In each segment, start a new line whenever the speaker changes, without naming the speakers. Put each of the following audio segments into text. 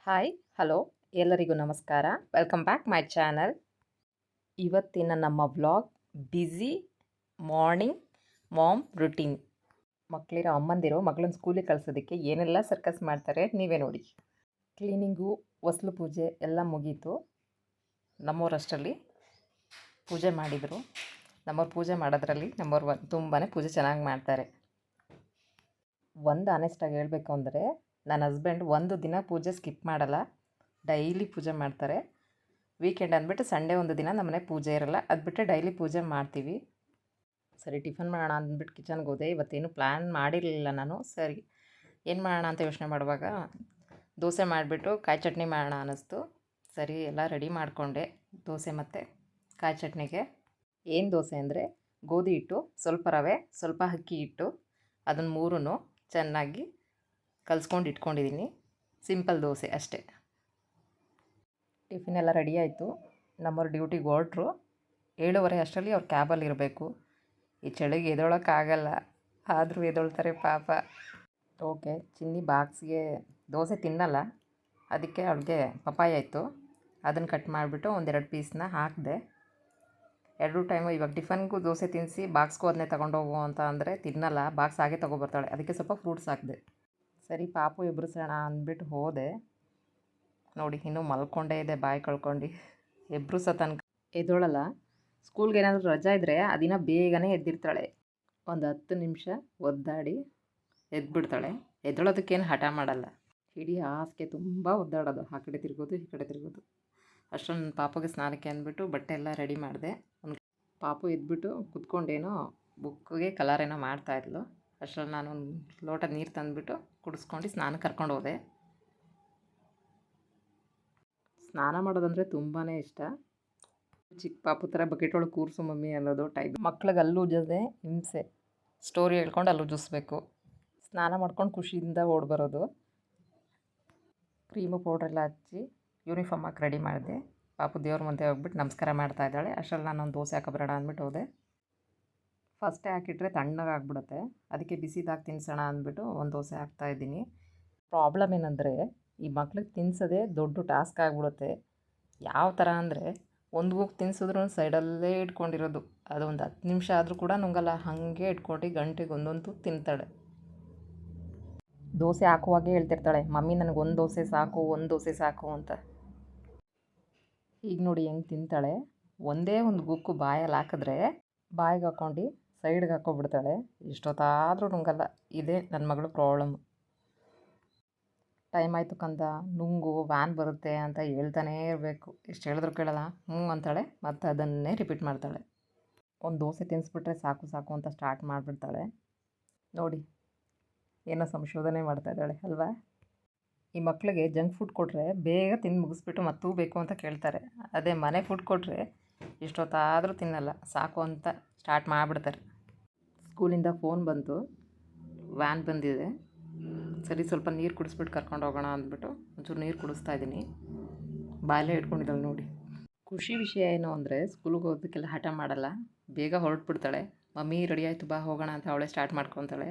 Hi hello ಎಲ್ಲರಿಗೂ ನಮಸ್ಕಾರ. Welcome back my channel. ಇವತ್ತಿನ ನಮ್ಮ vlog busy morning mom routine. ಮಕ್ಕಳಿರೋ ಅಮ್ಮಂದಿರು ಮಗಳನ್ನ ಸ್ಕೂಲಿಗೆ ಕಳ್ಸೋದಕ್ಕೆ ಏನೆಲ್ಲ ಸರ್ಕಸ್ ಮಾಡ್ತಾರೆ ನೀವೇ ನೋಡಿ. ಕ್ಲೀನಿಂಗು, ಹೊಸ್ಲು ಪೂಜೆ ಎಲ್ಲ ಮುಗೀತು. ನಮ್ಮೂರಷ್ಟರಲ್ಲಿ ಪೂಜೆ ಮಾಡಿದರು. ನಮ್ಮವ್ರು ಪೂಜೆ ಮಾಡೋದ್ರಲ್ಲಿ ನಮ್ಮವ್ರು ತುಂಬಾ ಪೂಜೆ ಚೆನ್ನಾಗಿ ಮಾಡ್ತಾರೆ. ಒಂದು ಆನೆಸ್ಟಾಗಿ ಹೇಳಬೇಕು ಅಂದರೆ ನನ್ನ ಹಸ್ಬೆಂಡ್ ಒಂದು ದಿನ ಪೂಜೆ ಸ್ಕಿಪ್ ಮಾಡಲ್ಲ, ಡೈಲಿ ಪೂಜೆ ಮಾಡ್ತಾರೆ. ವೀಕೆಂಡ್ ಅಂದ್ಬಿಟ್ಟು ಸಂಡೇ ಒಂದು ದಿನ ನಮ್ಮನೆ ಪೂಜೆ ಇರಲ್ಲ, ಅದು ಬಿಟ್ಟರೆ ಡೈಲಿ ಪೂಜೆ ಮಾಡ್ತೀವಿ. ಸರಿ ಟಿಫನ್ ಮಾಡೋಣ ಅಂದ್ಬಿಟ್ಟು ಕಿಚನ್ಗೆ ಹೋದೆ. ಇವತ್ತೇನು ಪ್ಲ್ಯಾನ್ ಮಾಡಿರಲಿಲ್ಲ ನಾನು. ಸರಿ ಏನು ಮಾಡೋಣ ಅಂತ ಯೋಚನೆ ಮಾಡುವಾಗ ದೋಸೆ ಮಾಡಿಬಿಟ್ಟು ಕಾಯಿ ಚಟ್ನಿ ಮಾಡೋಣ ಅನ್ನಿಸ್ತು. ಸರಿ ಎಲ್ಲ ರೆಡಿ ಮಾಡಿಕೊಂಡೆ ದೋಸೆ ಮತ್ತು ಕಾಯಿ ಚಟ್ನಿಗೆ. ಏನು ದೋಸೆ ಅಂದರೆ ಗೋಧಿ ಹಿಟ್ಟು, ಸ್ವಲ್ಪ ರವೆ, ಸ್ವಲ್ಪ ಅಕ್ಕಿ ಹಿಟ್ಟು, ಅದನ್ನು ಮೂರೂ ಚೆನ್ನಾಗಿ ಕಲಿಸ್ಕೊಂಡು ಇಟ್ಕೊಂಡಿದ್ದೀನಿ. ಸಿಂಪಲ್ ದೋಸೆ ಅಷ್ಟೇ. ಟಿಫಿನ್ ಎಲ್ಲ ರೆಡಿ ಆಯಿತು. ನಮ್ಮವ್ರು ಡ್ಯೂಟಿಗೆ ಹೊರಟ್ರು. 7:30 ಅಷ್ಟರಲ್ಲಿ ಅವ್ರು ಕ್ಯಾಬಲ್ಲಿ ಇರಬೇಕು. ಈ ಚಳಿಗೆ ಎದೊಳಕ್ಕಾಗಲ್ಲ, ಆದರೂ ಎದೊಳ್ತಾರೆ ಪಾಪ. ಓಕೆ, ಚಿನ್ನಿ ಬಾಕ್ಸ್ಗೆ ದೋಸೆ ತಿನ್ನಲ್ಲ, ಅದಕ್ಕೆ ಅವಳಿಗೆ ಪಪ್ಪಾಯ ಇತ್ತು, ಅದನ್ನು ಕಟ್ ಮಾಡಿಬಿಟ್ಟು ಒಂದೆರಡು ಪೀಸ್ನ ಹಾಕಿದೆ. ಎರಡು ಟೈಮು ಇವಾಗ ಟಿಫನ್ಗೂ ದೋಸೆ ತಿನ್ನಿಸಿ ಬಾಕ್ಸ್ಗೂ ಅದನ್ನೇ ತೊಗೊಂಡೋಗು ಅಂತ ಅಂದರೆ ತಿನ್ನಲ್ಲ, ಬಾಕ್ಸ್ ಹಾಗೆ ತೊಗೊಬರ್ತಾಳೆ. ಅದಕ್ಕೆ ಸ್ವಲ್ಪ ಫ್ರೂಟ್ಸ್ ಹಾಕಿದೆ. ಸರಿ ಪಾಪು ಎಬ್ರಿಸೋಣ ಅಂದ್ಬಿಟ್ಟು ಹೋದೆ. ನೋಡಿ ಇನ್ನೂ ಮಲ್ಕೊಂಡೇ ಇದೆ, ಬಾಯಿ ಕಳ್ಕೊಂಡು. ಎಬ್ರಿಸೋ ತನಕ ಎದ್ದೋಳಲ್ಲ. ಸ್ಕೂಲ್ಗೆ ಏನಾದರೂ ರಜಾ ಇದ್ದರೆ ಆ ದಿನ ಬೇಗನೆ ಎದ್ದಿರ್ತಾಳೆ. ಒಂದು 10 ನಿಮಿಷ ಒದ್ದಾಡಿ ಎದ್ಬಿಡ್ತಾಳೆ. ಎದ್ದೊಳೋದಕ್ಕೇನು ಹಠ ಮಾಡಲ್ಲ. ಇಡೀ ಹಾಸಿಗೆ ತುಂಬ ಒದ್ದಾಡೋದು, ಆ ಕಡೆ ತಿರ್ಗೋದು ಈ ಕಡೆ ತಿರ್ಗೋದು. ಅಷ್ಟರಲ್ಲಿ ನನ್ನ ಪಾಪಗೆ ಸ್ನಾನಕ್ಕೆ ಅಂದ್ಬಿಟ್ಟು ಬಟ್ಟೆ ಎಲ್ಲ ರೆಡಿ ಮಾಡಿದೆ. ಒಂದು ಪಾಪು ಎದ್ಬಿಟ್ಟು ಕುತ್ಕೊಂಡೇನೋ ಬುಕ್ಕಿಗೆ ಕಲರ್ ಏನೋ ಮಾಡ್ತಾಯಿದ್ಲು. ಅಷ್ಟರಲ್ಲಿ ನಾನು ಒಂದು ಲೋಟ ನೀರು ತಂದುಬಿಟ್ಟು ಕುಡಿಸ್ಕೊಂಡು ಸ್ನಾನಕ್ಕೆ ಕರ್ಕೊಂಡು ಹೋದೆ. ಸ್ನಾನ ಮಾಡೋದಂದರೆ ತುಂಬಾ ಇಷ್ಟ. ಚಿಕ್ಕ ಪಾಪು ಥರ ಬಕೆಟ್ ಒಳಗೆ ಕೂರಿಸು ಮಮ್ಮಿ ಅನ್ನೋದು ಟೈಪ್. ಮಕ್ಳಿಗೆ ಅಲ್ಲೂ ಉಜ್ಜೋದೆ ಹಿಂಸೆ. ಸ್ಟೋರಿ ಹೇಳ್ಕೊಂಡು ಅಲ್ಲೂ ಉಜ್ಜಿಸ್ಬೇಕು. ಸ್ನಾನ ಮಾಡ್ಕೊಂಡು ಖುಷಿಯಿಂದ ಓಡಿ ಬರೋದು. ಕ್ರೀಮು ಪೌಡ್ರೆಲ್ಲ ಹಚ್ಚಿ ಯೂನಿಫಾರ್ಮ್ ಹಾಕಿ ರೆಡಿ ಮಾಡಿದೆ. ಪಾಪು ದೇವ್ರ ಮುಂದೆ ಹೋಗ್ಬಿಟ್ಟು ನಮಸ್ಕಾರ ಮಾಡ್ತಾ ಇದ್ದಾಳೆ. ಅಷ್ಟರಲ್ಲಿ ನಾನು ಒಂದು ದೋಸೆ ಹಾಕೋಬರೋಣ ಅಂದ್ಬಿಟ್ಟು ಹೋದೆ. ಫಸ್ಟೇ ಹಾಕಿಟ್ರೆ ತಣ್ಣಗಾಗ್ಬಿಡುತ್ತೆ, ಅದಕ್ಕೆ ಬಿಸಿದಾಗಿ ತಿನ್ನಿಸೋಣ ಅಂದ್ಬಿಟ್ಟು ಒಂದು ದೋಸೆ ಹಾಕ್ತಾಯಿದ್ದೀನಿ. ಪ್ರಾಬ್ಲಮ್ ಏನಂದರೆ ಈ ಮಕ್ಳಿಗೆ ತಿನ್ನಿಸೋದೇ ದೊಡ್ಡ ಟಾಸ್ಕ್ ಆಗಿಬಿಡುತ್ತೆ. ಯಾವ ಥರ ಅಂದರೆ ಒಂದು ಬುಕ್ ತಿನ್ನಿಸಿದ್ರು ಸೈಡಲ್ಲೇ ಇಟ್ಕೊಂಡಿರೋದು. ಅದು ಒಂದು 10 ನಿಮಿಷ ಆದರೂ ಕೂಡ ನುಂಗಲ್ಲ, ಹಾಗೆ ಇಟ್ಕೊಂಡು ಗಂಟೆಗೆ ಒಂದೊಂದು ತಿಂತಾಳೆ. ದೋಸೆ ಹಾಕುವಾಗೆ ಹೇಳ್ತಿರ್ತಾಳೆ, ಮಮ್ಮಿ ನನಗೆ ಒಂದು ದೋಸೆ ಸಾಕು, ಒಂದು ದೋಸೆ ಸಾಕು ಅಂತ. ಈಗ ನೋಡಿ ಹೆಂಗೆ ತಿಂತಾಳೆ. ಒಂದೇ ಒಂದು ಬುಕ್ಕು ಬಾಯಲ್ಲಿ ಹಾಕಿದ್ರೆ ಬಾಯಿಗೆ ಹಾಕ್ಕೊಂಡು ಸೈಡ್ಗೆ ಹಾಕ್ಕೊಬಿಡ್ತಾಳೆ. ಇಷ್ಟೊತ್ತಾದರೂ ನುಂಗಲ್ಲ. ಇದೇ ನನ್ನ ಮಗಳು ಪ್ರಾಬ್ಲಮ್ಮು. ಟೈಮ್ ಆಯಿತು ಕಂದ, ನುಂಗು, ವ್ಯಾನ್ ಬರುತ್ತೆ ಅಂತ ಹೇಳ್ತಾನೇ ಇರಬೇಕು. ಎಷ್ಟು ಹೇಳಿದ್ರು ಕೇಳಲ್ಲ, ಅಂತಾಳೆ, ಮತ್ತು ಅದನ್ನೇ ರಿಪೀಟ್ ಮಾಡ್ತಾಳೆ. ಒಂದು ದೋಸೆ ತಿನ್ನಿಸ್ಬಿಟ್ರೆ ಸಾಕು ಸಾಕು ಅಂತ ಸ್ಟಾರ್ಟ್ ಮಾಡಿಬಿಡ್ತಾಳೆ. ನೋಡಿ ಏನೋ ಸಂಶೋಧನೆ ಮಾಡ್ತಾಯಿದ್ದಾಳೆ ಅಲ್ವಾ. ಈ ಮಕ್ಕಳಿಗೆ ಜಂಕ್ ಫುಡ್ ಕೊಟ್ಟರೆ ಬೇಗ ತಿಂದು ಮುಗಿಸ್ಬಿಟ್ಟು ಮತ್ತೂ ಬೇಕು ಅಂತ ಕೇಳ್ತಾರೆ. ಅದೇ ಮನೆ ಫುಡ್ ಕೊಟ್ಟರೆ ಇಷ್ಟೊತ್ತಾದರೂ ತಿನ್ನಲ್ಲ, ಸಾಕು ಅಂತ ಸ್ಟಾರ್ಟ್ ಮಾಡಿಬಿಡ್ತಾರೆ. ಸ್ಕೂಲಿಂದ ಫೋನ್ ಬಂತು, ವ್ಯಾನ್ ಬಂದಿದೆ. ಸರಿ ಸ್ವಲ್ಪ ನೀರು ಕುಡಿಸ್ಬಿಟ್ಟು ಕರ್ಕೊಂಡು ಹೋಗೋಣ ಅಂದ್ಬಿಟ್ಟು ಒಂಚೂರು ನೀರು ಕುಡಿಸ್ತಾ ಇದ್ದೀನಿ. ಬಾಯಲ್ಲೇ ಇಟ್ಕೊಂಡಿದ್ದಾಳೆ ನೋಡಿ. ಖುಷಿ ವಿಷಯ ಏನು ಅಂದರೆ ಸ್ಕೂಲಿಗೆ ಹೋಗೋದಕ್ಕೆಲ್ಲ ಹಠ ಮಾಡಲ್ಲ, ಬೇಗ ಹೊರಟ್ಬಿಡ್ತಾಳೆ. ಮಮ್ಮಿ ರೆಡಿ ಆಯಿತು ಬಾ ಹೋಗೋಣ ಅಂತ ಅವಳೇ ಸ್ಟಾರ್ಟ್ ಮಾಡ್ಕೊತಾಳೆ.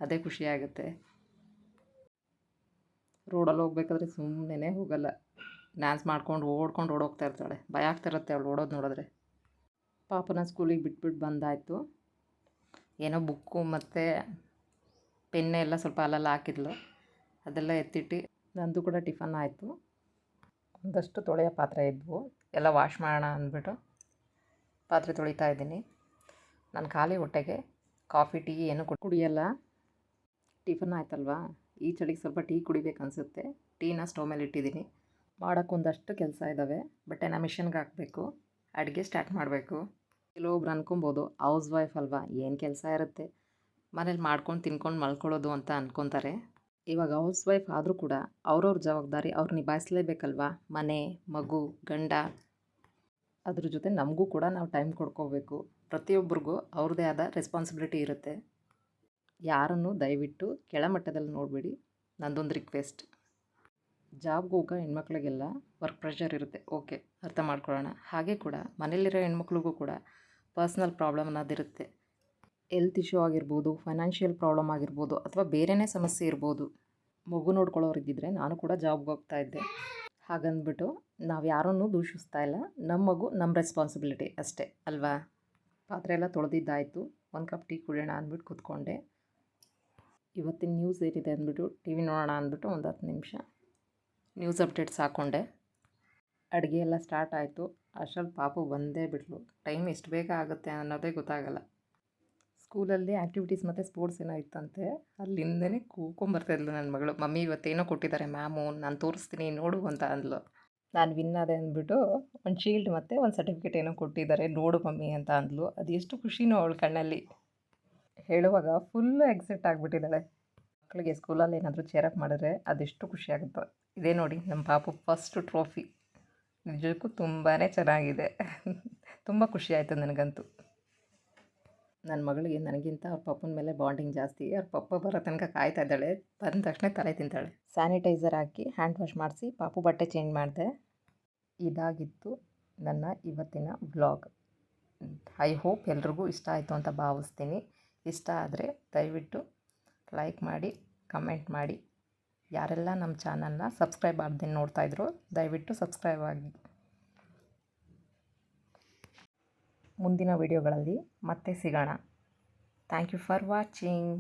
ಅದೇ ಖುಷಿಯಾಗುತ್ತೆ. ರೋಡಲ್ಲಿ ಹೋಗ್ಬೇಕಾದ್ರೆ ಸುಮ್ಮನೆ ಹೋಗಲ್ಲ, ಡ್ಯಾನ್ಸ್ ಮಾಡ್ಕೊಂಡು ಓಡ್ಕೊಂಡು ಓಡೋಗ್ತಾ ಇರ್ತಾಳೆ. ಭಯ ಆಗ್ತಿರುತ್ತೆ ಅವಳು ಓಡೋದು ನೋಡಿದ್ರೆ. ಪಾಪನ ಸ್ಕೂಲಿಗೆ ಬಿಟ್ಬಿಟ್ಟು ಬಂದಾಯಿತು. ಏನೋ ಬುಕ್ಕು ಮತ್ತು ಪೆನ್ನೆ ಎಲ್ಲ ಸ್ವಲ್ಪ ಅಲ್ಲೆಲ್ಲ ಹಾಕಿದ್ಲು, ಅದೆಲ್ಲ ಎತ್ತಿಟ್ಟು ನಂದು ಕೂಡ ಟಿಫನ್ ಆಯಿತು. ಒಂದಷ್ಟು ತೊಳೆಯೋ ಪಾತ್ರೆ ಇದ್ವು, ಎಲ್ಲ ವಾಶ್ ಮಾಡೋಣ ಅಂದ್ಬಿಟ್ಟು ಪಾತ್ರೆ ತೊಳಿತಾ ಇದ್ದೀನಿ. ನಾನು ಖಾಲಿ ಹೊಟ್ಟೆಗೆ ಕಾಫಿ ಟೀ ಏನು ಕುಡಿಯಲ್ಲ. ಟಿಫನ್ ಆಯ್ತಲ್ವಾ, ಈ ಚಳಿಗೆ ಸ್ವಲ್ಪ ಟೀ ಕುಡಿಬೇಕು ಅನಿಸುತ್ತೆ. ಟೀನ ಸ್ಟವ್ ಮೇಲೆ ಇಟ್ಟಿದ್ದೀನಿ. ಮಾಡೋಕ್ಕೊಂದಷ್ಟು ಕೆಲಸ ಇದ್ದಾವೆ. ಬಟ್ಟೆನ ಮಿಷನ್ಗೆ ಹಾಕಬೇಕು, ಅಡುಗೆ ಸ್ಟಾರ್ಟ್ ಮಾಡಬೇಕು. ಕೆಲವೊಬ್ರು ಅನ್ಕೊಬೋದು ಹೌಸ್ ವೈಫ್ ಅಲ್ವಾ, ಏನು ಕೆಲಸ ಇರುತ್ತೆ, ಮನೇಲಿ ಮಾಡ್ಕೊಂಡು ತಿನ್ಕೊಂಡು ಮಲ್ಕೊಳ್ಳೋದು ಅಂತ ಅಂದ್ಕೊತಾರೆ. ಇವಾಗ ಹೌಸ್ ವೈಫ್ ಆದರೂ ಕೂಡ ಅವ್ರವ್ರ ಜವಾಬ್ದಾರಿ ಅವ್ರು ನಿಭಾಯಿಸಲೇಬೇಕಲ್ವಾ. ಮನೆ, ಮಗು, ಗಂಡ, ಅದ್ರ ಜೊತೆ ನಮಗೂ ಕೂಡ ನಾವು ಟೈಮ್ ಕೊಡ್ಕೋಬೇಕು. ಪ್ರತಿಯೊಬ್ಬರಿಗೂ ಅವ್ರದ್ದೇ ಆದ ರೆಸ್ಪಾನ್ಸಿಬಿಲಿಟಿ ಇರುತ್ತೆ. ಯಾರನ್ನು ದಯವಿಟ್ಟು ಕೆಳಮಟ್ಟದಲ್ಲಿ ನೋಡಬೇಡಿ, ನಂದೊಂದು ರಿಕ್ವೆಸ್ಟ್. ಜಾಬ್ಗೆ ಹೋಗೋ ಹೆಣ್ಮಕ್ಳಿಗೆಲ್ಲ ವರ್ಕ್ ಪ್ರೆಷರ್ ಇರುತ್ತೆ, ಓಕೆ, ಅರ್ಥ ಮಾಡ್ಕೊಳ್ಳೋಣ. ಹಾಗೆ ಕೂಡ ಮನೇಲಿರೋ ಹೆಣ್ಮಕ್ಳಿಗೂ ಕೂಡ ಪರ್ಸ್ನಲ್ ಪ್ರಾಬ್ಲಮ್ ಅನ್ನೋದಿರುತ್ತೆ. ಹೆಲ್ತ್ ಇಶ್ಯೂ ಆಗಿರ್ಬೋದು, ಫೈನಾನ್ಷಿಯಲ್ ಪ್ರಾಬ್ಲಮ್ ಆಗಿರ್ಬೋದು, ಅಥವಾ ಬೇರೆಯೇ ಸಮಸ್ಯೆ ಇರ್ಬೋದು. ಮಗು ನೋಡ್ಕೊಳ್ಳೋರು ಇದ್ದಿದ್ರೆ ನಾನು ಕೂಡ ಜಾಬ್ಗೆ ಹೋಗ್ತಾಯಿದ್ದೆ. ಹಾಗಂದ್ಬಿಟ್ಟು ನಾವು ಯಾರನ್ನೂ ದೂಷಿಸ್ತಾ ಇಲ್ಲ. ನಮ್ಮ ಮಗು ನಮ್ಮ ರೆಸ್ಪಾನ್ಸಿಬಿಲಿಟಿ ಅಷ್ಟೇ ಅಲ್ವಾ? ಪಾತ್ರೆ ಎಲ್ಲ ತೊಳೆದಿದ್ದಾಯಿತು. ಒಂದು ಕಪ್ ಟೀ ಕುಡಿಯೋಣ ಅಂದ್ಬಿಟ್ಟು ಕೂತ್ಕೊಂಡೆ. ಇವತ್ತಿನ ನ್ಯೂಸ್ ಏನಿದೆ ಅಂದ್ಬಿಟ್ಟು ಟಿ ವಿ ನೋಡೋಣ ಅಂದ್ಬಿಟ್ಟು ಒಂದು 10 ನಿಮಿಷ ನ್ಯೂಸ್ ಅಪ್ಡೇಟ್ಸ್ ಹಾಕ್ಕೊಂಡೆ. ಅಡುಗೆ ಎಲ್ಲ ಸ್ಟಾರ್ಟ್ ಆಯಿತು. ಅಷ್ಟರಲ್ಲಿ ಪಾಪು ಬಂದೇ ಬಿಟ್ಲು. ಟೈಮ್ ಎಷ್ಟು ಬೇಗ ಆಗುತ್ತೆ ಅನ್ನೋದೇ ಗೊತ್ತಾಗಲ್ಲ. ಸ್ಕೂಲಲ್ಲಿ ಆ್ಯಕ್ಟಿವಿಟೀಸ್ ಮತ್ತು ಸ್ಪೋರ್ಟ್ಸ್ ಏನೋ ಇತ್ತಂತೆ. ಅಲ್ಲಿಂದನೇ ಕೂಕೊಂಬರ್ತಾಯಿದ್ಲು ನನ್ನ ಮಗಳು. ಮಮ್ಮಿ ಇವತ್ತೇನೋ ಕೊಟ್ಟಿದ್ದಾರೆ ಮ್ಯಾಮು, ನಾನು ತೋರಿಸ್ತೀನಿ ನೋಡು ಅಂತ ಅಂದ್ಲು. ನಾನು ವಿನ್ ಆದೆ ಅಂದ್ಬಿಟ್ಟು ಒಂದು ಶೀಲ್ಡ್ ಮತ್ತು ಒಂದು ಸರ್ಟಿಫಿಕೇಟ್ ಏನೋ ಕೊಟ್ಟಿದ್ದಾರೆ, ನೋಡು ಮಮ್ಮಿ ಅಂತ ಅಂದ್ಲು. ಅದು ಎಷ್ಟು ಖುಷಿನೋ ಅವಳ ಕಣ್ಣಲ್ಲಿ. ಹೇಳುವಾಗ ಫುಲ್ಲು ಎಕ್ಸೈಟ್ ಆಗಿಬಿಟ್ಟಿದ್ದಾಳೆ. ಮಕ್ಕಳಿಗೆ ಸ್ಕೂಲಲ್ಲಿ ಏನಾದರೂ ಚೇರಪ್ ಮಾಡಿದ್ರೆ ಅದೆಷ್ಟು ಖುಷಿಯಾಗುತ್ತೋ. ಇದೇ ನೋಡಿ ನಮ್ಮ ಪಾಪು ಫಸ್ಟು ಟ್ರೋಫಿ. ನಿಜಕ್ಕೂ ತುಂಬಾ ಚೆನ್ನಾಗಿದೆ. ತುಂಬ ಖುಷಿ ಆಯಿತು ನನಗಂತೂ. ನನ್ನ ಮಗಳಿಗೆ ನನಗಿಂತ ಅವ್ರ ಪಪ್ಪನ ಮೇಲೆ ಬಾಂಡಿಂಗ್ ಜಾಸ್ತಿ. ಅವ್ರ ಪಪ್ಪ ಬರೋ ತನಕ ಕಾಯ್ತಾ ಇದ್ದಾಳೆ. ಬಂದ ತಕ್ಷಣ ತಲೆ ತಿಂತಾಳೆ. ಸ್ಯಾನಿಟೈಸರ್ ಹಾಕಿ ಹ್ಯಾಂಡ್ ವಾಶ್ ಮಾಡಿಸಿ ಪಾಪು ಬಟ್ಟೆ ಚೇಂಜ್ ಮಾಡಿದೆ. ಇದಾಗಿತ್ತು ನನ್ನ ಇವತ್ತಿನ ವ್ಲಾಗ್. ಐ ಹೋಪ್ ಎಲ್ರಿಗೂ ಇಷ್ಟ ಆಯಿತು ಅಂತ ಭಾವಿಸ್ತೀನಿ. ಇಷ್ಟ ಆದರೆ ದಯವಿಟ್ಟು ಲೈಕ್ ಮಾಡಿ, ಕಮೆಂಟ್ ಮಾಡಿ. ಯಾರೆಲ್ಲ ನಮ್ಮ ಚಾನಲ್ನ ಸಬ್ಸ್ಕ್ರೈಬ್ ಆಗದೆ ನೋಡ್ತಾಯಿದ್ರು ದಯವಿಟ್ಟು ಸಬ್ಸ್ಕ್ರೈಬ್ ಆಗಿ. ಮುಂದಿನ ವಿಡಿಯೋಗಳಲ್ಲಿ ಮತ್ತೆ ಸಿಗೋಣ. Thank you for watching.